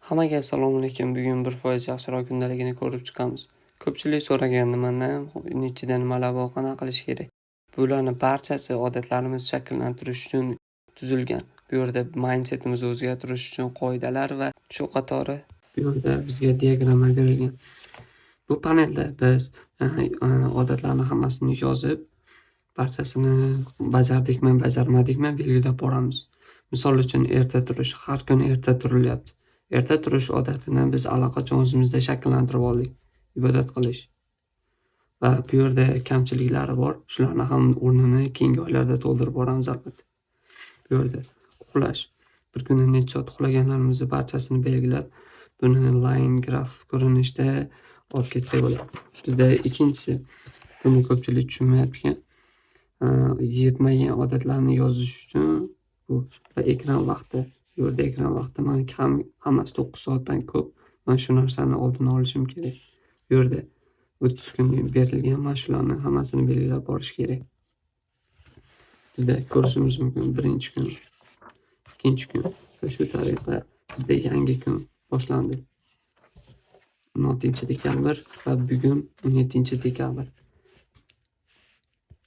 Hammaga assalomu alaykum. Bugun 1% yaxshiroq kundaligini ko'rib chiqamiz. Ko'pchilik so'ragandi mendan nechida nimalar bor, qanaqa qilish kerak. Bularning barchasi odatlarimizni shakllantirish uchun tuzilgan. Bu yerda mindsetimizni o'zgartirish uchun qoidalar va shu qatori bu yerda bizga diagramma berilgan. Bu panelda biz odatlarni hammasini yozib, barchasini bajardikmi, bajarmadikmi belgilab boramiz. Misol uchun erta turish, har kuni erta turilyapti. Erta turish odatini biz allaqachon o'zimizda shakllantirib oldik. Ibodat qilish. Va bu yerda kamchiliklari bor. Shularni ham o'rnini keyingi oylarda to'ldirib boramiz albatta. Bu yerda uxlash. Bir kunda necha soat uxlaganlarimizni barchasini belgilab, buni line graf ko'rinishda olib ketsak bo'ladi. Bizda ikkinchisi, buni ko'pchilik tushunmayapti. Yetmagan odatlarni yozish uchun bu va ekran vaqti. Bu yerda ekran vaqti meniki ham hammasi 9 soatdan ko'p. Men shu narsani oldini olishim kerak. Bu yerda 30 kun berilgan, men shularni hammasini belgilab borish kerak. Bizda ko'rishimiz mumkin birinchi kun, ikkinchi kun va shu tariqa bizda yangi kun boshlandi. 16-dekabr va bugun 17-dekabr.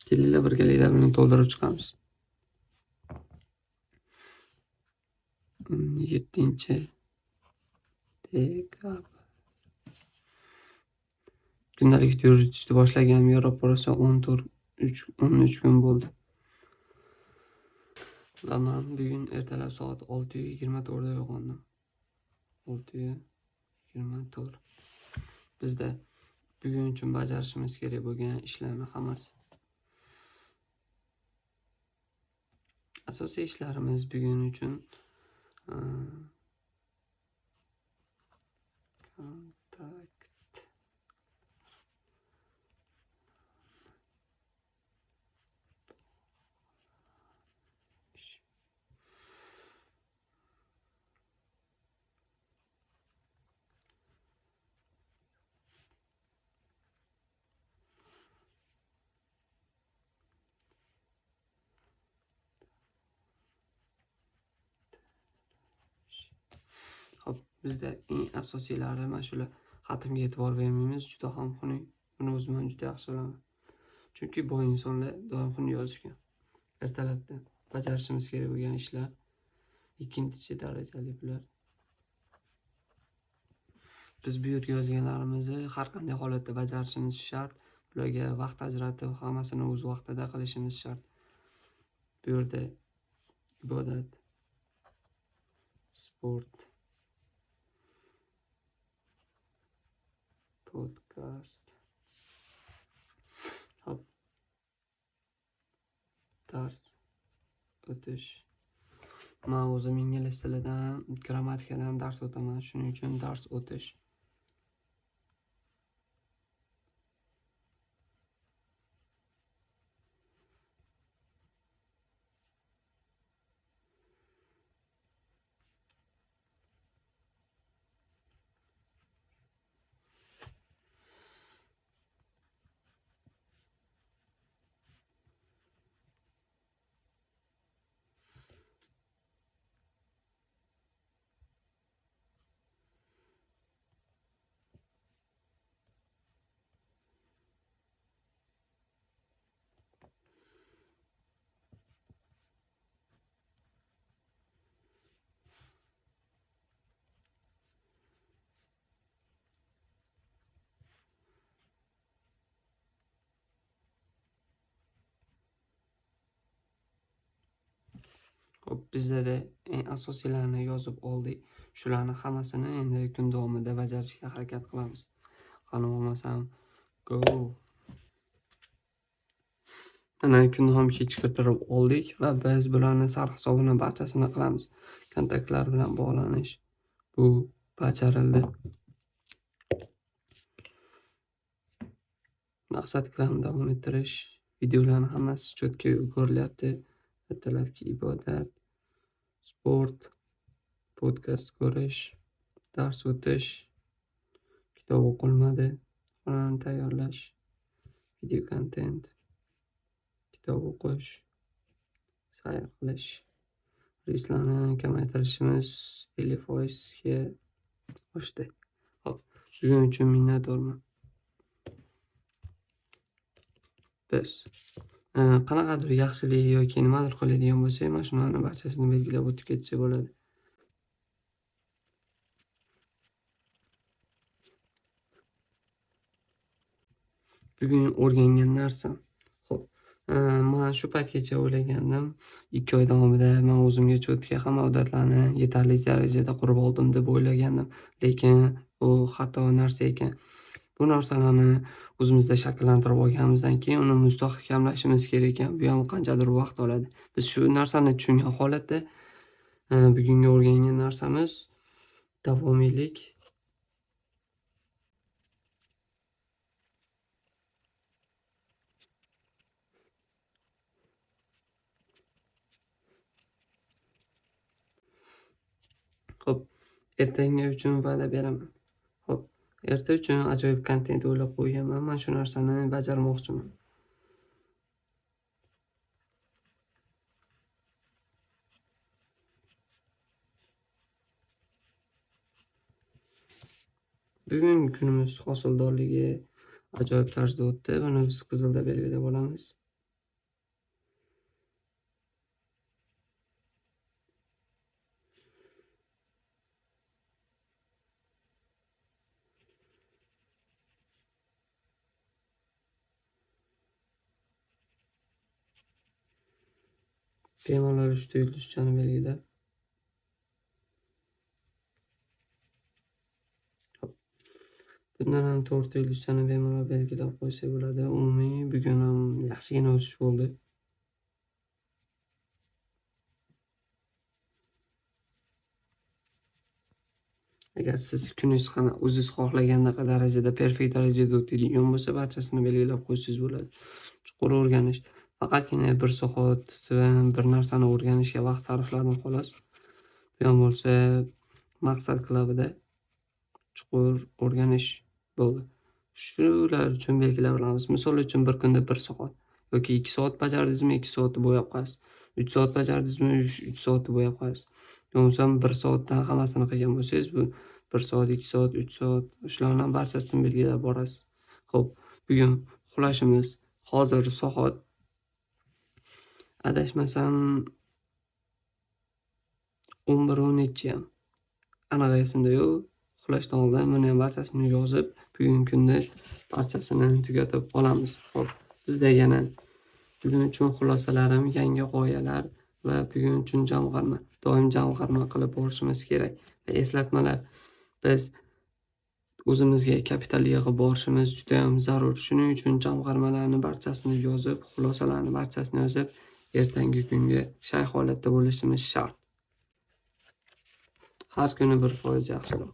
Kelinglar birgalikda buni to'ldirib chiqamiz. 7-dekabr. Kundalik yuritishni boshlagan ro'parasi 13 kun bo'ldi. Va men bugun ertalab soat 6:24 da uyg'ondim. 6:24. Bizda bugun uchun bajarishimiz kerak bo'lgan ishlarni hammasi. Asosiy ishlarimiz bugun uchun kontakt. Hop, bizda eng asosiylari mana shular. Xatimga e'tibor bermaymiz, juda ham xunuk. Buni o'zim ham juda yaxshi bilaman. Chunki boy insonlar doim xunuk yozishgan. Ertalabdan bajarishimiz kerak bo'lgan ishlar, ikkinchi darajali bular. Biz bu yerga yozganlarimizni har qanday holatda bajarishimiz shart. Bularga vaqt ajratib, hammasini o'z vaqtida qilishimiz shart. Bu yerda ibodat, sport, podkast, dars o'tish. Men o'zim ingliz tilidan, grammatikadan dars o'taman. Shuning uchun dars o'tish. Hop, bizda eng asosiylarini yozib oldik. Shularni hammasini endi kun davomida bajarishga harakat qilamiz. Qani bo'lmasam go. Mana kun ham kechiktirib oldik va biz bularni sarf hisobini barchasini qilamiz. Kontaktlar bilan bog'lanish. Bu bajarildi. Maqsadlarni davom ettirish. Videolarni hammasi cho'tka ko'rilyapti. Ertalabki ibodat, sport, podkast ko'rish, dars o'tish, kitob o'qilmadi, xonani tayyorlash, video kontent, kitob o'qish, sayr qilish. Reyslarni kamaytirishimiz 50%ga Xo'shdi. Hop, bugun uchun minnatdorman. Biz qanaqadir yaxshilik yoki nimadir qiladigan bo'lsak, mana shularni barchasini belgilab o'tib ketsa bo'ladi. Bugun o'rgangan narsam. Xo'p, man shu paytgacha o'ylagandim, 2 oy davomida men o'zimga cho'tka hamma odatlarni yetarli darajada qurib oldim deb o'ylagandim. Lekin bu xato narsa ekan. Bu narsalarni o'zimizda shakllantirib olganimizdan keyin uni mustahkamlashimiz kerak ekan. Bu ham qanchadir vaqt oladi. Biz shu narsani tushungan holatda bugungi o'rgangan narsamiz davomiylik. Xo'p, ertangi uchun va'da beraman. Xo'p, erta uchun ajoyib kontent o'ylab qo'yganman. Men shu narsani bajarmoqchiman. Bugun kunimiz hosildorligi ajoyib tarzda o'tdi. Buni biz qizilda belgilab olamiz. Bemalol 3 ta yulduzchani belgilab. Hop. Bundan ham 4 ta yulduzchani bemalol belgilab qo'ysak bo'ladi. Umumiy bugun ham yaxshigina o'sish bo'ldi. Agar siz kuningiz o'zingiz xohlagandaqa darajada perfekt darajada o'tadigan bo'lsa, barchasini belgilab qo'ysangiz bo'ladi. Chuqur o'rganish. Faqatgina 1 soat bir narsani o'rganishga vaqt sarfladim xolos. Bu ham bo'lsa maqsad klubida chuqur o'rganish bo'ldi. Shular uchun belgilab olamiz. Misol uchun bir kunda 1 soat yoki 2 soat bajardingizmi, 2 soatni bo'yab qo'yasiz. 3 soat bajardingizmi, 3 soatni bo'yab qo'yasiz. Bo'lmasam 1 soatdan hammasini qilgan bo'lsangiz, bu 1 soat, 2 soat, 3 soat shularning barchasini belgilab borasiz. Xo'p, bugun uxlashimiz hozir soat adashmasam 11:10 ham. Aniq esimda yo'q. Uxlashdan oldin buni ham barchasini yozib, bugungi kunda barchasini tugatib olamiz. Xo'p, bizda yana bugun uchun xulosalarim, yangi g'oyalar va bugun uchun jamg'arma. Doim jamg'arma qilib borishimiz kerak va eslatmalar. Biz o'zimizga kapital yig'ib borishimiz juda ham zarur. Shuning uchun jamg'armalarni barchasini yozib, xulosalarni barchasini yozib, ertangi kunga shay holatda bo'lishimiz shart. Har kuni 1% yaxshiroq.